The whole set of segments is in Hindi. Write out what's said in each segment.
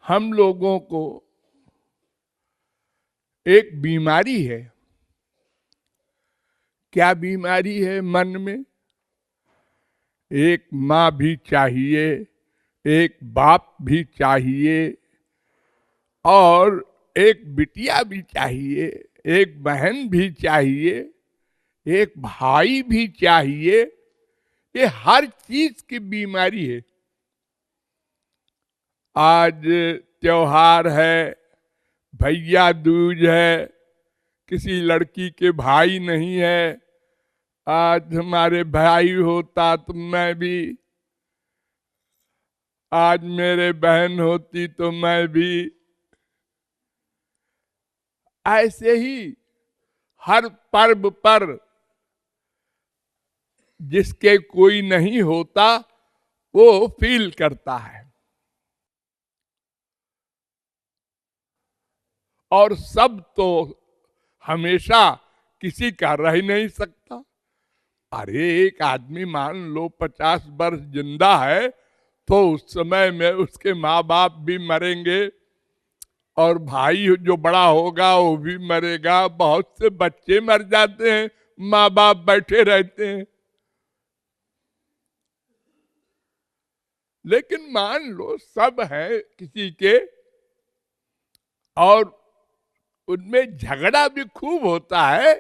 हम लोगों को एक बीमारी है। क्या बीमारी है मन में? एक माँ भी चाहिए, एक बाप भी चाहिए, और एक बिटिया भी चाहिए, एक बहन भी चाहिए, एक भाई भी चाहिए। ये हर चीज की बीमारी है। आज त्योहार है, भैया दूज है, किसी लड़की के भाई नहीं है। आज हमारे भाई होता तो मैं भी, आज मेरे बहन होती तो मैं भी। ऐसे ही हर पर्व पर जिसके कोई नहीं होता वो फील करता है। और सब तो हमेशा किसी का रह नहीं सकता। अरे एक आदमी मान लो 50 वर्ष जिंदा है, तो उस समय में उसके माँ बाप भी मरेंगे, और भाई जो बड़ा होगा वो भी मरेगा। बहुत से बच्चे मर जाते हैं, माँ बाप बैठे रहते हैं। लेकिन मान लो सब है किसी के, और उनमें झगड़ा भी खूब होता है,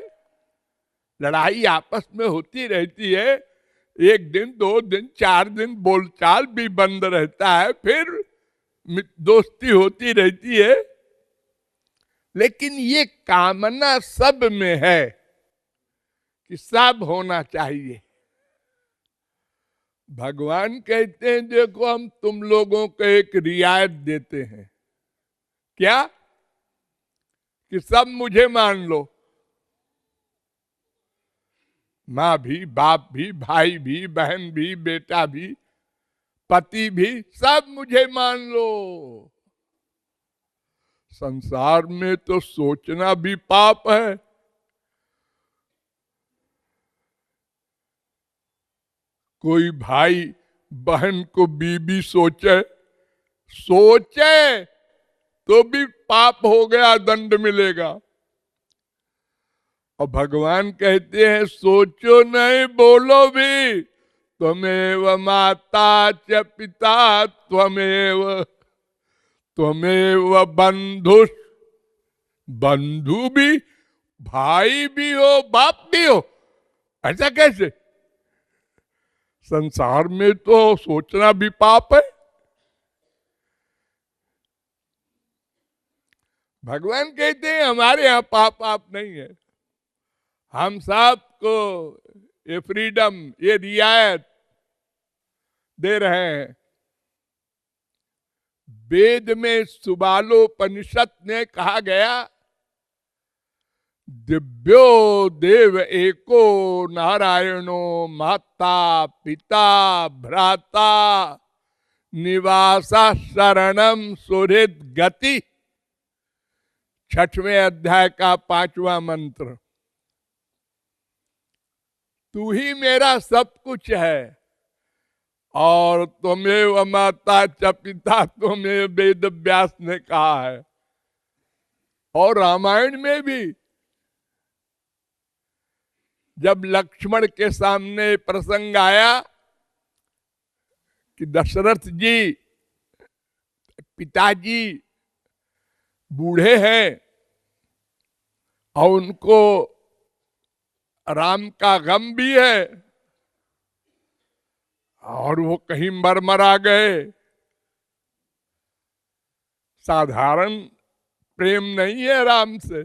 लड़ाई आपस में होती रहती है। एक दिन, 2 दिन, 4 दिन बोलचाल भी बंद रहता है, फिर दोस्ती होती रहती है। लेकिन ये कामना सब में है कि सब होना चाहिए। भगवान कहते हैं देखो हम तुम लोगों को एक रियायत देते हैं। क्या? कि सब मुझे मान लो। माँ भी, बाप भी, भाई भी, बहन भी, बेटा भी, पति भी, सब मुझे मान लो। संसार में तो सोचना भी पाप है। कोई भाई बहन को बीबी सोचे सोचे तो भी पाप हो गया, दंड मिलेगा। और भगवान कहते हैं सोचो नहीं, बोलो भी। त्वमेव माता च पिता त्वमेव त्वमेव बंधु। बंधु भी, भाई भी हो, बाप भी हो। ऐसा कैसे? संसार में तो सोचना भी पाप है। भगवान कहते हैं हमारे यहां पाप आप नहीं है। हम सबको ये फ्रीडम, ये रियायत दे रहे हैं। वेद में सुबालोपनिषद ने कहा गया, दिव्यो देव एको नारायणो माता पिता भ्राता निवासा शरणम सुहृद गति। 6वें अध्याय का 5वां मंत्र। तू ही मेरा सब कुछ है, और त्वमेव माता च पिता त्वमेव वेद व्यास ने कहा है। और रामायण में भी जब लक्ष्मण के सामने प्रसंग आया कि दशरथ जी पिताजी बूढ़े हैं और उनको राम का गम भी है, और वो कहीं मरमरा गए। साधारण प्रेम नहीं है राम से।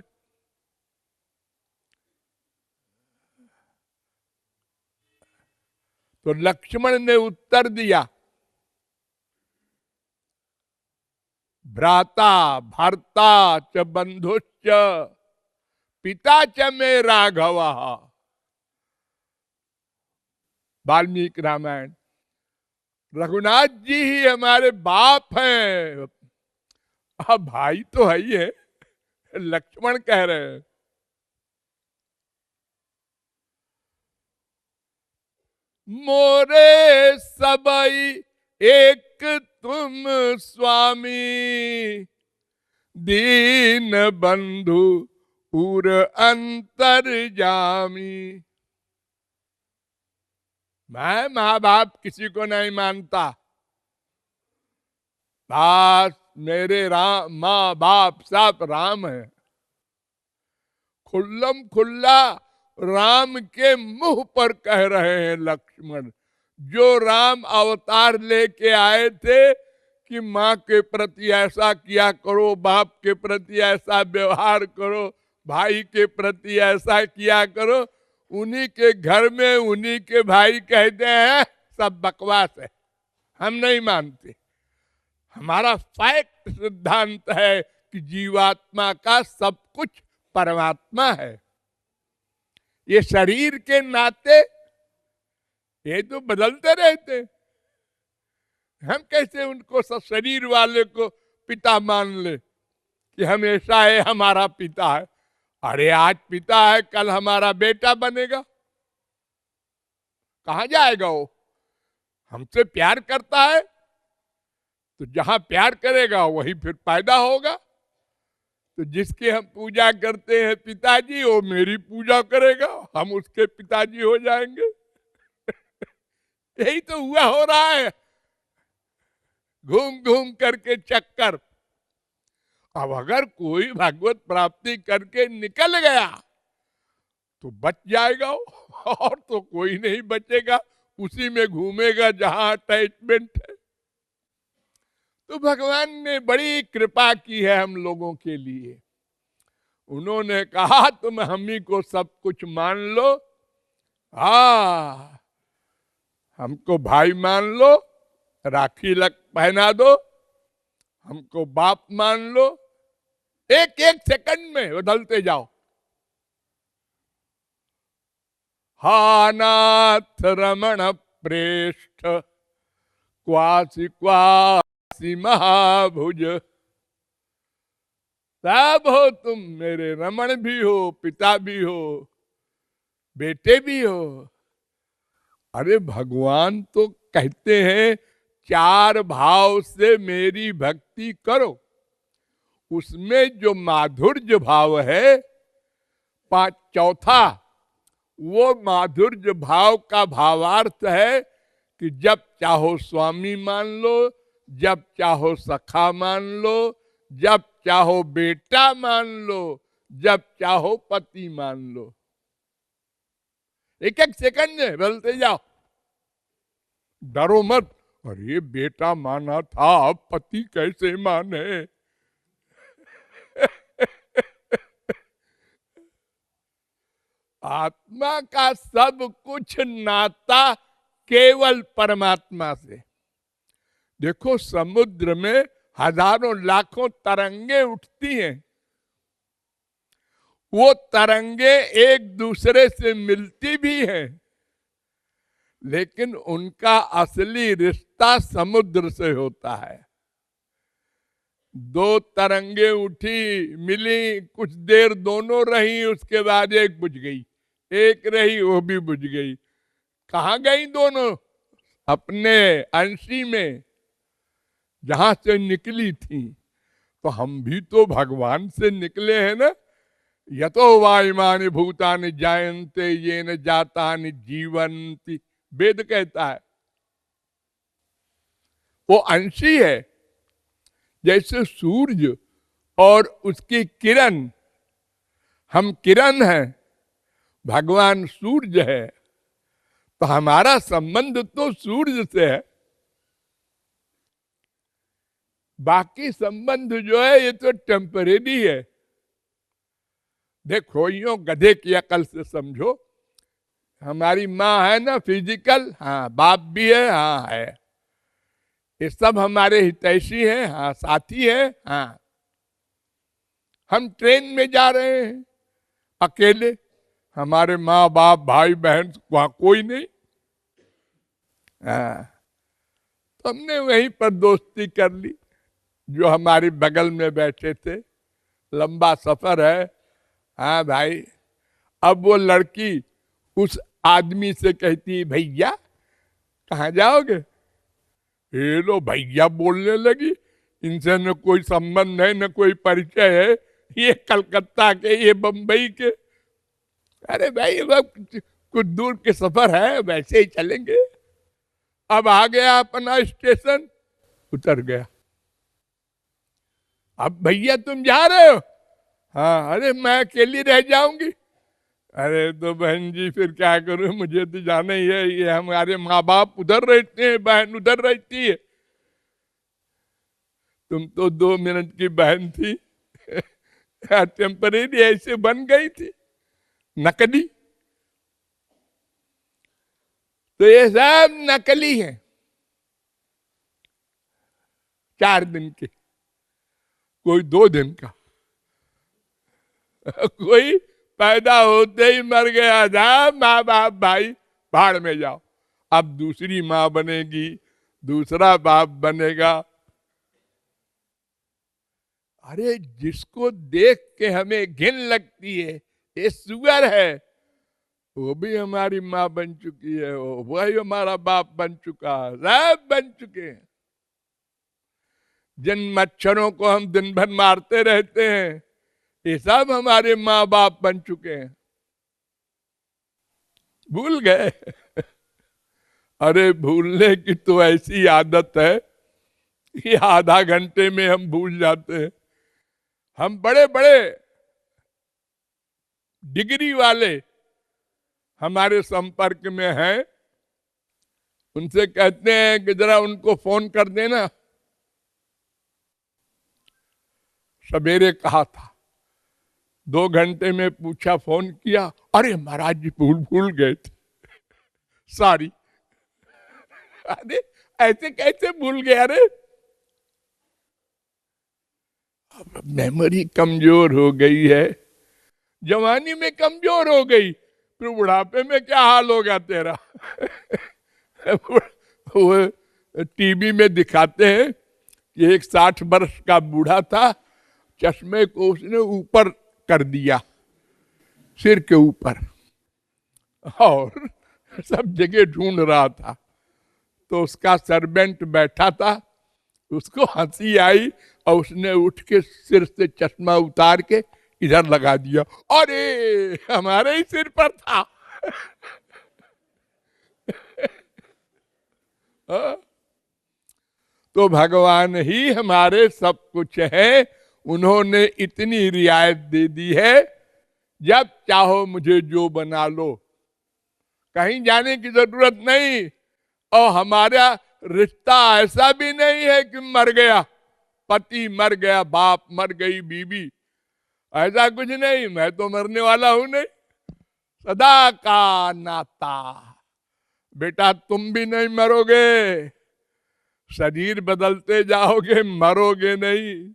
तो लक्ष्मण ने उत्तर दिया, भ्राता भर्ता च बंधुश्च पिता च मे राघव। वाल्मीकि रामायण। रघुनाथ जी ही हमारे बाप हैं। अब भाई तो है ही है, लक्ष्मण कह रहे हैं। मोरे सबई एक एक तुम स्वामी, दीन बंधु उर अंतर्जामी। मैं माँ बाप किसी को नहीं मानता, बस मेरे राम माँ बाप सब राम है। खुल्लम खुल्ला राम के मुंह पर कह रहे हैं लक्ष्मण, जो राम अवतार लेके आए थे कि माँ के प्रति ऐसा किया करो, बाप के प्रति ऐसा व्यवहार करो, भाई के प्रति ऐसा किया करो, उन्हीं के घर में उन्हीं के भाई कहते हैं सब बकवास है, हम नहीं मानते। हमारा फैक्ट सिद्धांत है कि जीवात्मा का सब कुछ परमात्मा है। ये शरीर के नाते ये तो बदलते रहते, हम कैसे उनको सब शरीर वाले को पिता मान ले कि हमेशा है हमारा पिता है। अरे आज पिता है, कल हमारा बेटा बनेगा, कहां जाएगा वो? हमसे प्यार करता है तो जहां प्यार करेगा वही फिर पैदा होगा। तो जिसकी हम पूजा करते हैं पिताजी, वो मेरी पूजा करेगा, हम उसके पिताजी हो जाएंगे। यही तो हुआ हो रहा है, घूम घूम करके चक्कर। अब अगर कोई भगवत प्राप्ति करके निकल गया तो बच जाएगा, और तो कोई नहीं बचेगा, उसी में घूमेगा जहां अटैचमेंट है। तो भगवान ने बड़ी कृपा की है हम लोगों के लिए। उन्होंने कहा तुम हम ही को सब कुछ मान लो, हमको भाई मान लो, राखी लग पहना दो, हमको बाप मान लो, एक एक सेकंड में बदलते जाओ। हा नाथ रमण प्रेष्ठ क्वासी क्वासी महाभुज। सब हो तुम, मेरे रमण भी हो, पिता भी हो, बेटे भी हो। अरे भगवान तो कहते हैं 4 भाव से मेरी भक्ति करो। उसमें जो माधुर्य भाव है चौथा, वो माधुर्य भाव का भावार्थ है कि जब चाहो स्वामी मान लो, जब चाहो सखा मान लो, जब चाहो बेटा मान लो, जब चाहो पति मान लो। एक एक सेकंड में बदलते जाओ, डरो मत। अरे बेटा माना था, अब पति कैसे माने? आत्मा का सब कुछ नाता केवल परमात्मा से। देखो समुद्र में हजारों लाखों तरंगे उठती हैं, वो तरंगे एक दूसरे से मिलती भी हैं, लेकिन उनका असली रिश्ता समुद्र से होता है। 2 तरंगे उठी, मिली, कुछ देर दोनों रही, उसके बाद एक बुझ गई, एक रही वो भी बुझ गई। कहाँ गई दोनों? अपने अंशी में जहां से निकली थी। तो हम भी तो भगवान से निकले हैं ना। यतो वायुमानि भूतानि जायन्ते येन जातानि जीवन्ति, वेद कहता है। वो अंशी है, जैसे सूर्य और उसकी किरण, हम किरण हैं, भगवान सूर्य है। तो हमारा संबंध तो सूर्य से है। बाकी संबंध जो है ये तो टेम्परेरी है। देखो यूं गधे की अकल से समझो, हमारी माँ है ना फिजिकल, हाँ, बाप भी है, हाँ है, ये सब हमारे हितैषी हैं, हाँ, साथी है, हाँ। हम ट्रेन में जा रहे हैं अकेले, हमारे माँ बाप भाई बहन वहां कोई नहीं, हाँ। तो हमने वहीं पर दोस्ती कर ली, जो हमारी बगल में बैठे थे। लंबा सफर है, हाँ भाई। अब वो लड़की उस आदमी से कहती, भैया कहाँ जाओगे? ये लो भैया बोलने लगी, इनसे न कोई संबंध है न कोई परिचय है, ये कलकत्ता के, ये बंबई के। अरे भाई कुछ दूर के सफर है, वैसे ही चलेंगे। अब आ गया अपना स्टेशन, उतर गया। अब भैया तुम जा रहे हो? हाँ। अरे मैं अकेली रह जाऊंगी। अरे तो बहन जी फिर क्या करूं, मुझे तो जाना ही है, ये हमारे माँ बाप उधर रहते हैं, बहन उधर रहती है। तुम तो 2 मिनट की बहन थी, टेम्परेरी ऐसे बन गई थी, नकली। तो ये सब नकली है। 4 दिन के, कोई 2 दिन का, कोई पैदा होते ही मर गया था। माँ बाप भाई भाड़ में जाओ। अब दूसरी माँ बनेगी, दूसरा बाप बनेगा। अरे जिसको देख के हमें घिन लगती है, ये सुअर है, वो भी हमारी माँ बन चुकी है, वही हमारा बाप बन चुका है, सब बन चुके हैं। जिन मच्छरों को हम दिन भर मारते रहते हैं, ये सब हमारे माँ बाप बन चुके हैं। भूल गए? अरे भूलने की तो ऐसी आदत है कि आधा घंटे में हम भूल जाते हैं। हम बड़े बड़े डिग्री वाले हमारे संपर्क में हैं, उनसे कहते हैं कि जरा उनको फोन कर देना। सवेरे कहा था, 2 घंटे में पूछा, फोन किया, अरे महाराज जी भूल गए थे, सॉरी। अरे ऐसे कैसे भूल गया? अरे अब मेमोरी कमजोर हो गई है। जवानी में कमजोर हो गई, फिर बुढ़ापे में क्या हाल होगा तेरा? वो टीवी में दिखाते हैं कि एक 60 वर्ष का बूढ़ा था, चश्मे को उसने ऊपर कर दिया, सिर के ऊपर, और सब जगह ढूंढ रहा था। तो उसका सर्वेंट बैठा था, उसको हंसी आई और उसने उठ के सिर से चश्मा उतार के इधर लगा दिया। अरे हमारे ही सिर पर था। तो भगवान ही हमारे सब कुछ है। उन्होंने इतनी रियायत दे दी है, जब चाहो मुझे जो बना लो, कहीं जाने की जरूरत नहीं। और हमारा रिश्ता ऐसा भी नहीं है कि मर गया, पति मर गया, बाप मर गई, बीवी, ऐसा कुछ नहीं। मैं तो मरने वाला हूं नहीं, सदा का नाता। बेटा तुम भी नहीं मरोगे, शरीर बदलते जाओगे, मरोगे नहीं।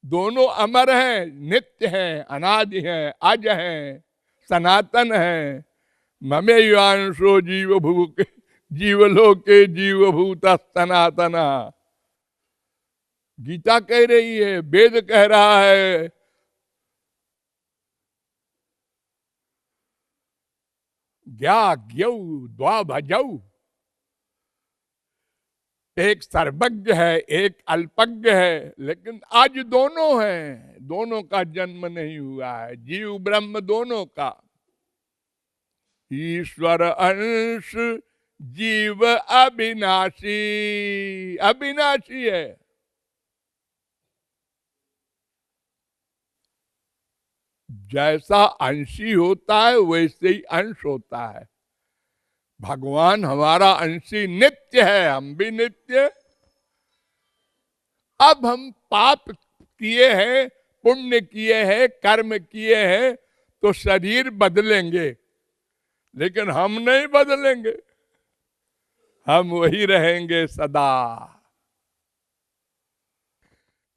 दोनों अमर हैं, नित्य हैं, अनादि हैं, अज हैं, सनातन हैं। ममे युवांशो जीवलोके जीवभूत सनातना। गीता कह रही है, वेद कह रहा है। ज्ञा ज्ञौ द्वा भजौ। एक सर्वज्ञ है, एक अल्पज्ञ है, लेकिन आज दोनों हैं। दोनों का जन्म नहीं हुआ है, जीव ब्रह्म दोनों का। ईश्वर अंश जीव अविनाशी, अविनाशी है। जैसा अंशी होता है वैसे ही अंश होता है। भगवान हमारा अंशी नित्य है, हम भी नित्य। अब हम पाप किए हैं, पुण्य किए हैं, कर्म किए हैं, तो शरीर बदलेंगे, लेकिन हम नहीं बदलेंगे। हम वही रहेंगे सदा।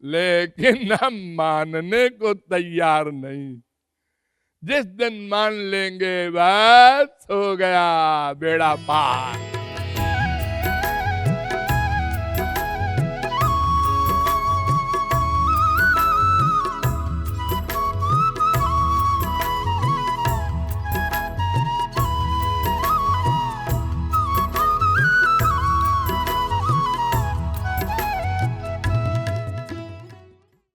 लेकिन हम मानने को तैयार नहीं। जिस दिन मान लेंगे, बस हो गया बेड़ा पार।